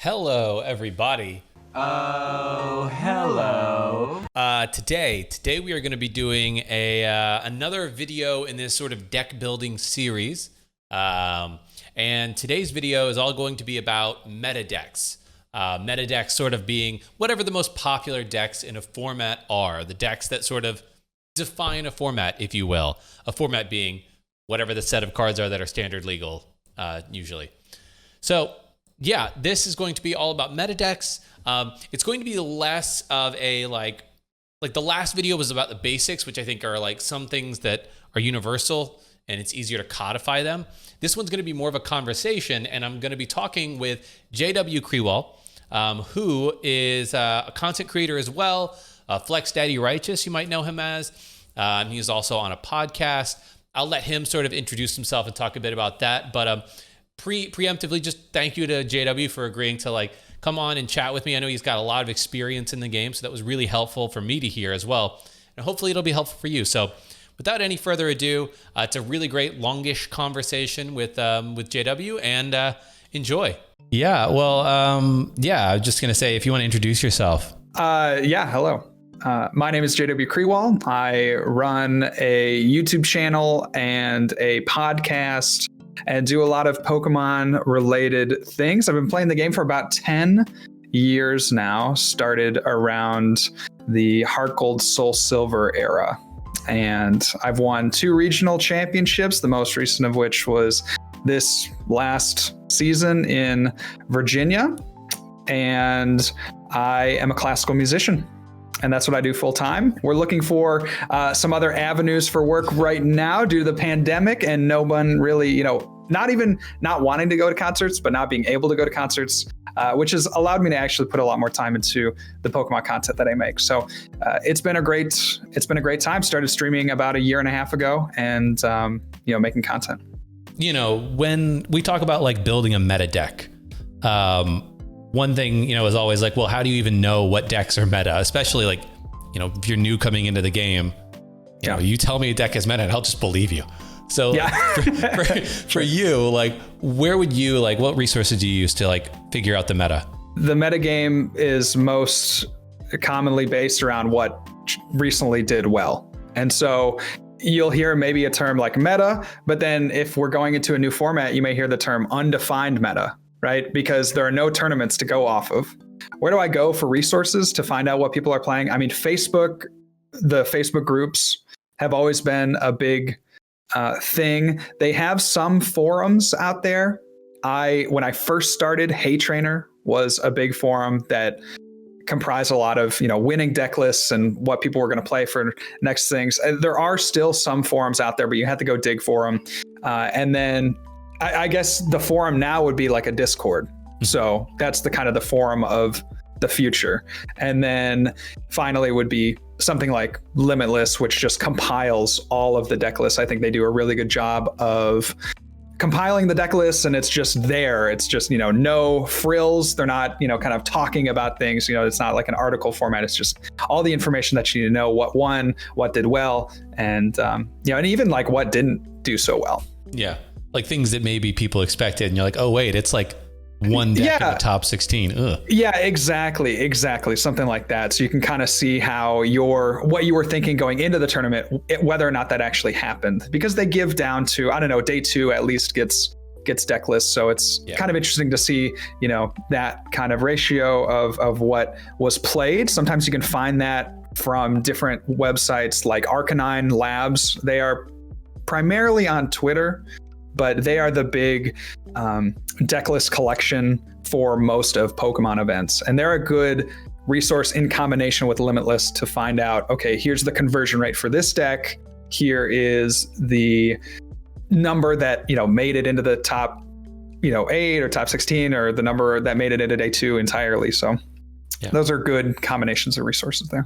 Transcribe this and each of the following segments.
Hello, everybody. Oh, hello. Today we are going to be doing another video in this sort of deck building series. And today's video is all going to be about meta decks. Meta decks sort of being whatever the most popular decks in a format are, the decks that sort of define a format, if you will. A format being whatever the set of cards are that are standard legal, usually. So, yeah, this is going to be all about meta decks. It's going to be less of a like the last video was about the basics, which I think are like some things that are universal and it's easier to codify them. This one's going to be more of a conversation, and I'm going to be talking with J.W. Krewall, who is a content creator as well, Flex Daddy Righteous, you might know him as. He's also on a podcast. I'll let him sort of introduce himself and talk a bit about that, but preemptively, just thank you to JW for agreeing to like come on and chat with me. I know he's got a lot of experience in the game, so that was really helpful for me to hear as well. And hopefully it'll be helpful for you. So without any further ado, it's a really great longish conversation with JW, and enjoy. Yeah, well, I was just going to say, if you want to introduce yourself. Hello. My name is J.W. Krewall. I run a YouTube channel and a podcast and do a lot of Pokemon related things. I've been playing the game for about 10 years now, started around the Heart Gold Soul Silver era. And I've won 2 regional championships, the most recent of which was this last season in Virginia. And I am a classical musician, and that's what I do full time. We're looking for some other avenues for work right now due to the pandemic, and no one really, not wanting to go to concerts, but not being able to go to concerts, which has allowed me to actually put a lot more time into the Pokemon content that I make. So it's been a great time. Started streaming about a year and a half ago, and making content. When we talk about like building a meta deck, one thing, is always like, well, how do you even know what decks are meta? Especially like, if you're new coming into the game, you tell me a deck is meta and I'll just believe you. So for you, like, where would you, like, what resources do you use to like figure out the meta? The metagame is most commonly based around what recently did well. And so you'll hear maybe a term like meta, but then if we're going into a new format, you may hear the term undefined meta, right? Because there are no tournaments to go off of. Where do I go for resources to find out what people are playing? I mean, the Facebook groups have always been a big thing. They have some forums out there. When I first started, Hey Trainer was a big forum that comprised a lot of, winning deck lists and what people were going to play for next things. There are still some forums out there, but you have to go dig for them. And then I guess the forum now would be like a Discord. So that's the kind of the forum of the future. And then finally would be something like Limitless, which just compiles all of the deck lists. I think they do a really good job of compiling the deck lists, and it's just there. It's just, no frills. They're not, kind of talking about things. It's not like an article format. It's just all the information that you need to know, what won, what did well, and, and even like what didn't do so well. Yeah. Like things that maybe people expected, and you're like, oh, wait, it's like one deck in the top 16. Ugh. Yeah, exactly. Something like that. So you can kind of see how what you were thinking going into the tournament, whether or not that actually happened, because they give down to, I don't know, day 2 at least gets deck lists. So it's kind of interesting to see, that kind of ratio of what was played. Sometimes you can find that from different websites like Arcanine Labs. They are primarily on Twitter, but they are the big deck list collection for most of Pokemon events. And they're a good resource in combination with Limitless to find out, okay, here's the conversion rate for this deck. Here is the number that, made it into the top, 8 or top 16, or the number that made it into day 2 entirely. So those are good combinations of resources there.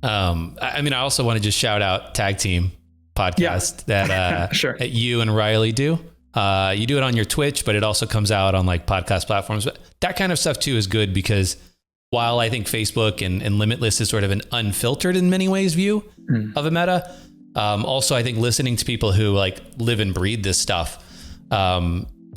I also want to just shout out Tag Team podcast that sure. that you and Riley do. You do it on your Twitch, but it also comes out on like podcast platforms. But that kind of stuff too is good, because while I think Facebook and Limitless is sort of an unfiltered in many ways view of a meta, also I think listening to people who like live and breathe this stuff,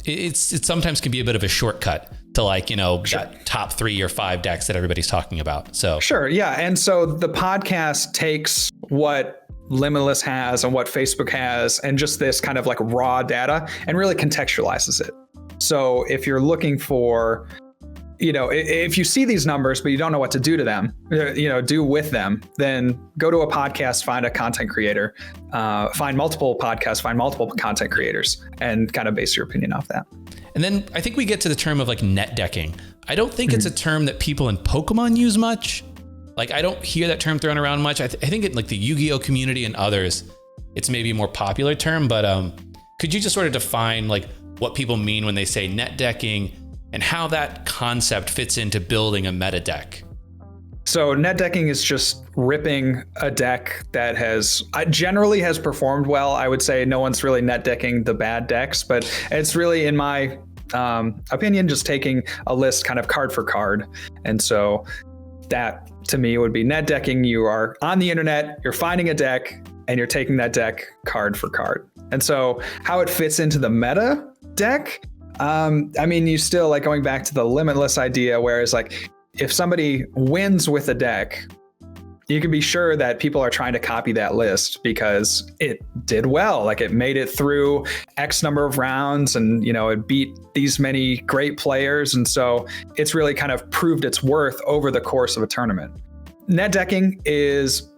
it sometimes can be a bit of a shortcut to like, that top 3 or 5 decks that everybody's talking about. So sure. Yeah. And so the podcast takes what Limitless has and what Facebook has and just this kind of like raw data and really contextualizes it. So if you're looking for, if you see these numbers, but you don't know what to do to them, do with them, then go to a podcast, find a content creator, find multiple podcasts, find multiple content creators, and kind of base your opinion off that. And then I think we get to the term of like net decking. I don't think it's a term that people in Pokemon use much. Like I don't hear that term thrown around much. I think in like the Yu-Gi-Oh community and others, it's maybe a more popular term, but could you just sort of define like what people mean when they say net decking and how that concept fits into building a meta deck? So net decking is just ripping a deck that generally has performed well. I would say no one's really net decking the bad decks, but it's really, in my opinion, just taking a list kind of card for card. And so that to me would be net decking. You are on the internet, you're finding a deck, and you're taking that deck card for card. And so how it fits into the meta deck, you still like going back to the limitless idea, whereas like if somebody wins with a deck, you can be sure that people are trying to copy that list because it did well. Like it made it through X number of rounds and, it beat these many great players. And so it's really kind of proved its worth over the course of a tournament. Net decking is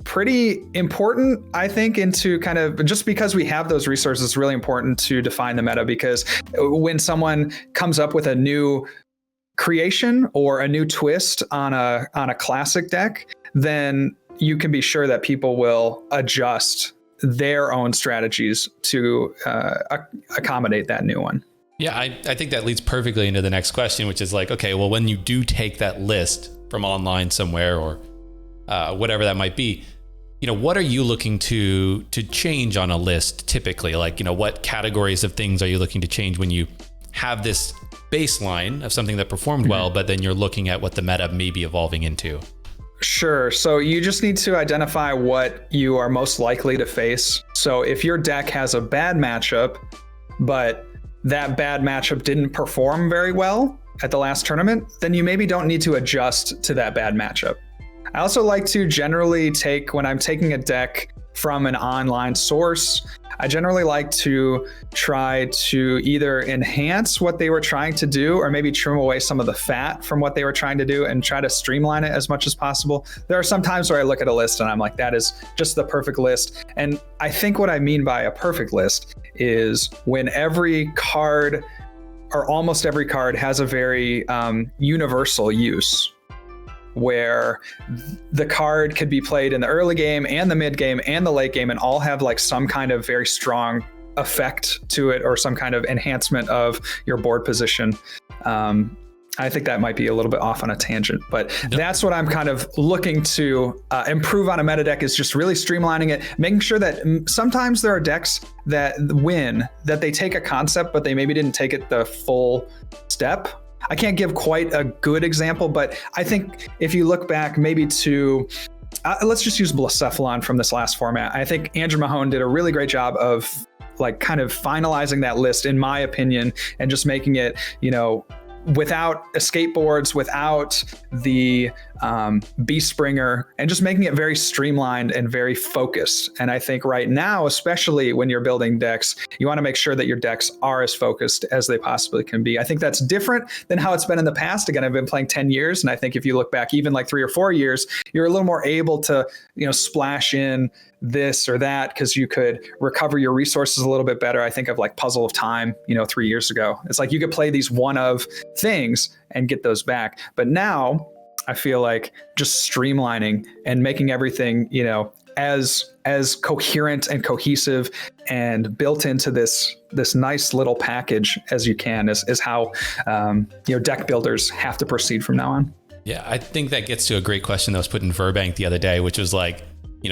pretty important, I think, into kind of just because we have those resources, it's really important to define the meta, because when someone comes up with a new creation or a new twist on a classic deck, then you can be sure that people will adjust their own strategies to accommodate that new one. Yeah, I think that leads perfectly into the next question, which is like, okay, well, when you do take that list from online somewhere or whatever that might be, what are you looking to change on a list typically? Like, what categories of things are you looking to change when you have this baseline of something that performed well, but then you're looking at what the meta may be evolving into? Sure. So you just need to identify what you are most likely to face. So if your deck has a bad matchup, but that bad matchup didn't perform very well at the last tournament, then you maybe don't need to adjust to that bad matchup. I also like to generally when I'm taking a deck from an online source, I generally like to try to either enhance what they were trying to do or maybe trim away some of the fat from what they were trying to do and try to streamline it as much as possible. There are some times where I look at a list and I'm like, that is just the perfect list. And I think what I mean by a perfect list is when every card or almost every card has a very universal use, where the card could be played in the early game and the mid game and the late game and all have like some kind of very strong effect to it or some kind of enhancement of your board position. I think that might be a little bit off on a tangent, but that's what I'm kind of looking to improve on a meta deck, is just really streamlining it, making sure that sometimes there are decks that win, that they take a concept, but they maybe didn't take it the full step. I can't give quite a good example, but I think if you look back maybe to, let's just use Blacephalon from this last format. I think Andrew Mahone did a really great job of like kind of finalizing that list, in my opinion, and just making it, without escape boards, without the Beast Springer, and just making it very streamlined and very focused. And I think right now, especially when you're building decks, you want to make sure that your decks are as focused as they possibly can be. I think that's different than how it's been in the past. Again, I've been playing 10 years. And I think if you look back even like 3 or 4 years, you're a little more able to, splash in this or that because you could recover your resources a little bit better. I think of like Puzzle of Time, 3 years ago. It's like you could play these one of things and get those back. But now I feel like just streamlining and making everything, as coherent and cohesive and built into this nice little package as you can is how deck builders have to proceed from now on. Yeah, I think that gets to a great question that was put in Verbank the other day, which was like,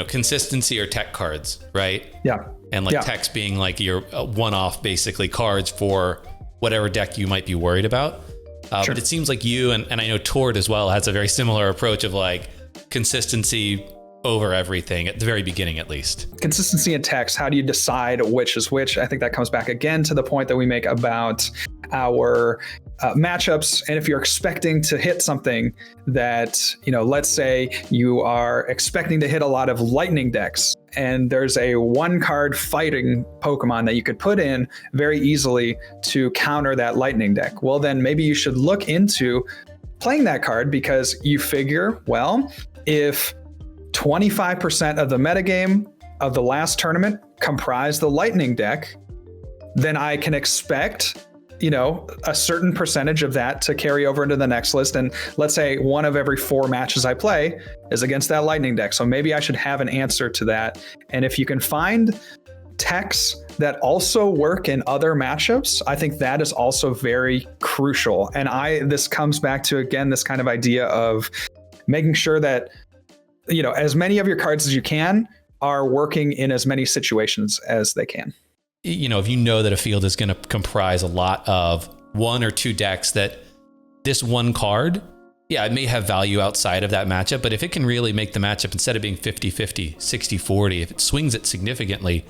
consistency or tech cards, right? Yeah. And like techs being like your one-off basically cards for whatever deck you might be worried about. Sure. But it seems like you and I know Tord as well has a very similar approach of like consistency over everything at the very beginning, at least. Consistency in text. How do you decide which is which? I think that comes back again to the point that we make about our matchups. And if you're expecting to hit something that, let's say you are expecting to hit a lot of lightning decks, and there's a 1-card fighting Pokemon that you could put in very easily to counter that lightning deck. Well, then maybe you should look into playing that card, because you figure, well, if 25% of the metagame of the last tournament comprised the lightning deck, then I can expect a certain percentage of that to carry over into the next list. And let's say 1 of every 4 matches I play is against that lightning deck. So maybe I should have an answer to that. And if you can find techs that also work in other matchups, I think that is also very crucial. And this comes back to, again, this kind of idea of making sure that, as many of your cards as you can are working in as many situations as they can. If you know that a field is going to comprise a lot of 1 or 2 decks, that this 1 card, it may have value outside of that matchup, but if it can really make the matchup, instead of being 50-50, 60-40, if it swings it significantly,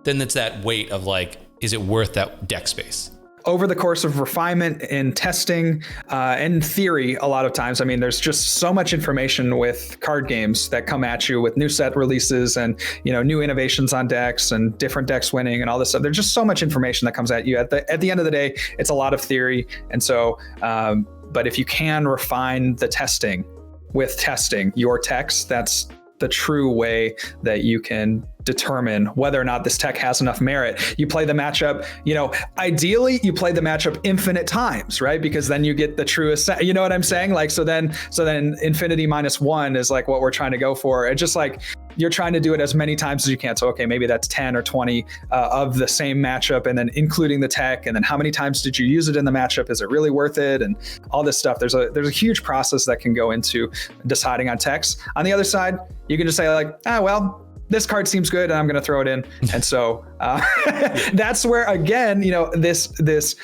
then it's that weight of like, is it worth that deck space? Over the course of refinement and testing and theory, a lot of times, there's just so much information with card games that come at you with new set releases and, new innovations on decks and different decks winning and all this stuff. There's just so much information that comes at you. At the end of the day, it's a lot of theory. And so, but if you can refine the testing with testing your techs, that's the true way that you can determine whether or not this tech has enough merit. You play the matchup, ideally you play the matchup infinite times, right? Because then you get the truest, you know what I'm saying? Like, so then infinity -1 is like what we're trying to go for. It's just like, you're trying to do it as many times as you can. So, okay, maybe that's 10 or 20 of the same matchup, and then including the tech. And then how many times did you use it in the matchup? Is it really worth it? And all this stuff. There's a huge process that can go into deciding on techs. On the other side, you can just say like, well, this card seems good and I'm going to throw it in. And so that's where, again, this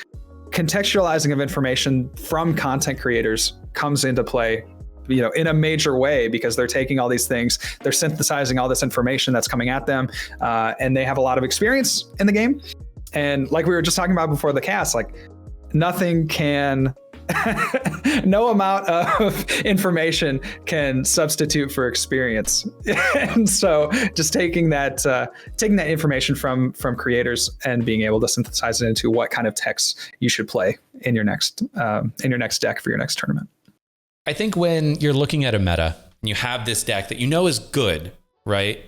contextualizing of information from content creators comes into play, in a major way, because they're taking all these things, they're synthesizing all this information that's coming at them, and they have a lot of experience in the game. And like we were just talking about before the cast, like nothing can no amount of information can substitute for experience. And so just taking that information from creators and being able to synthesize it into what kind of text you should play in your next deck for your next tournament. I think when you're looking at a meta and you have this deck that is good, right?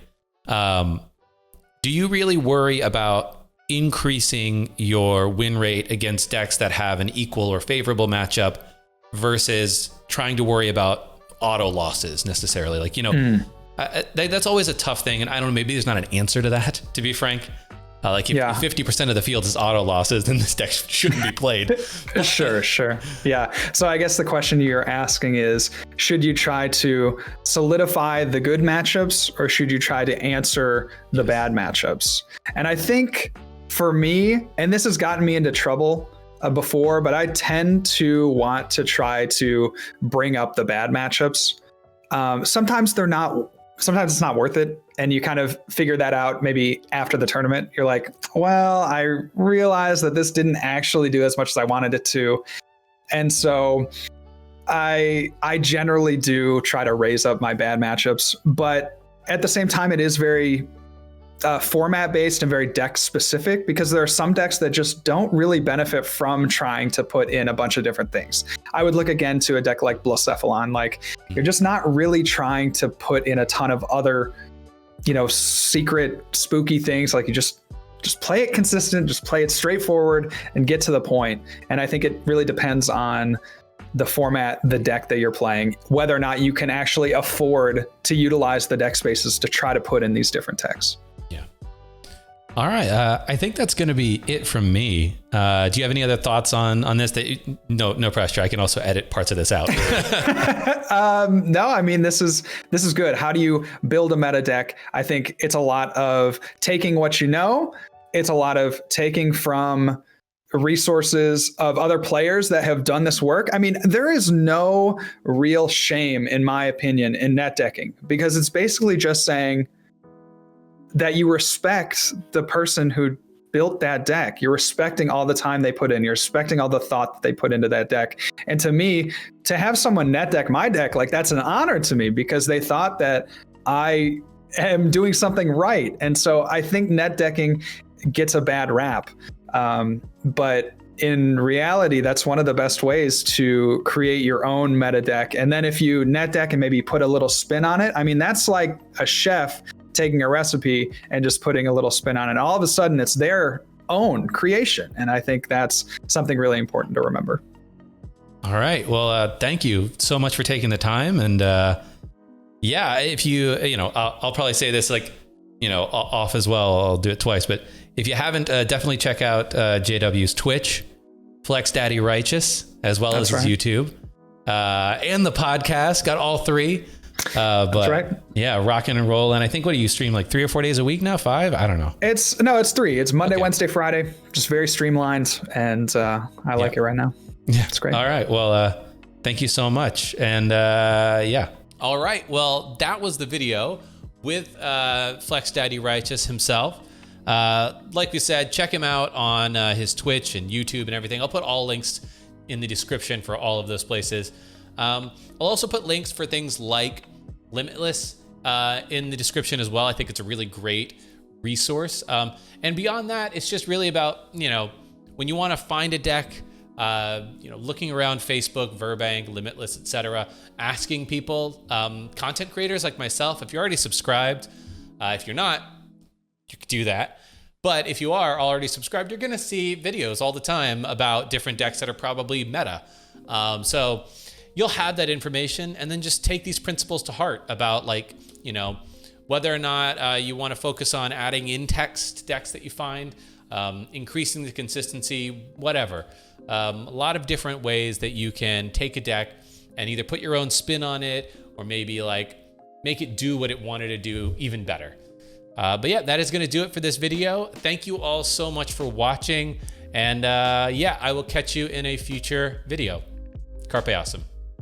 Do you really worry about increasing your win rate against decks that have an equal or favorable matchup versus trying to worry about auto losses necessarily? Like, that's always a tough thing. And I don't know, maybe there's not an answer to that, to be frank. Like if 50% of the field is auto losses, then this deck shouldn't be played. Sure. Yeah. So I guess the question you're asking is, should you try to solidify the good matchups or should you try to answer the bad matchups? And I think for me, and this has gotten me into trouble before, but I tend to want to try to bring up the bad matchups. Sometimes it's not worth it. And you kind of figure that out maybe after the tournament. You're like, well, I realized that this didn't actually do as much as I wanted it to. And so I generally do try to raise up my bad matchups. But at the same time, it is very format based and very deck specific, because there are some decks that just don't really benefit from trying to put in a bunch of different things. I would look again to a deck like Blacephalon. Like, you're just not really trying to put in a ton of other, secret spooky things. Like, you just play it consistent, just play it straightforward and get to the point. And I think it really depends on the format, the deck that you're playing, whether or not you can actually afford to utilize the deck spaces to try to put in these different techs. All right. I think that's going to be it from me. Do you have any other thoughts on this? No pressure. I can also edit parts of this out. No, I mean, this is good. How do you build a meta deck? I think it's a lot of taking what you know. It's a lot of taking from resources of other players that have done this work. I mean, there is no real shame, in my opinion, in net decking, because it's basically just saying that you respect the person who built that deck. You're respecting all the time they put in. You're respecting all the thought that they put into that deck. And to me, to have someone net deck my deck, like, that's an honor to me, because they thought that I am doing something right. And so I think net decking gets a bad rap. But in reality, that's one of the best ways to create your own meta deck. And then if you net deck and maybe put a little spin on it, I mean, that's like a chef taking a recipe and just putting a little spin on it. All of a sudden, it's their own creation. And I think that's something really important to remember. All right. Well, thank you so much for taking the time. And yeah, if I'll probably say this off as well. I'll do it twice. But if you haven't, definitely check out JW's Twitch, Flex Daddy Righteous, as well as his YouTube, and the podcast. Got all three. But right. Yeah, rocking and rolling. I think, what do you stream, like 3 or 4 days a week now? 5? I don't know. It's 3. It's Monday, Wednesday, Friday. Just very streamlined, and I like it right now. Yeah, it's great. All right. Well, thank you so much. And yeah. All right. Well, that was the video with Flex Daddy Righteous himself. Like we said, check him out on his Twitch and YouTube and everything. I'll put all links in the description for all of those places. I'll also put links for things like Limitless in the description as well. I think it's a really great resource. And beyond that, it's just really about, when you want to find a deck, looking around Facebook, Verbank, Limitless, etc., asking people, content creators like myself, if you're already subscribed, if you're not, you could do that. But if you are already subscribed, you're going to see videos all the time about different decks that are probably meta. So you'll have that information, and then just take these principles to heart about, whether or not you want to focus on adding in-text decks that you find, increasing the consistency, whatever. A lot of different ways that you can take a deck and either put your own spin on it, or maybe make it do what it wanted to do even better. But yeah, that is going to do it for this video. Thank you all so much for watching. And yeah, I will catch you in a future video. Carpe awesome.